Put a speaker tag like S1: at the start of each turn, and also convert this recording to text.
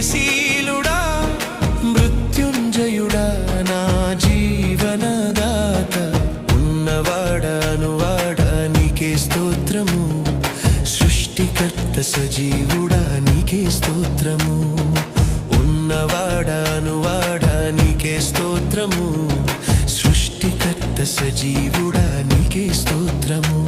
S1: జయశీలుడా మృత్యుంజయుడా నా జీవనదాత ఉన్నవాడా నీకే స్తోత్రము సృష్టికర్త సజీవుడా నీకే స్తోత్రము ఉన్నవాడా నీకే స్తోత్రము సృష్టికర్త సజీవుడా నీకే స్తోత్రము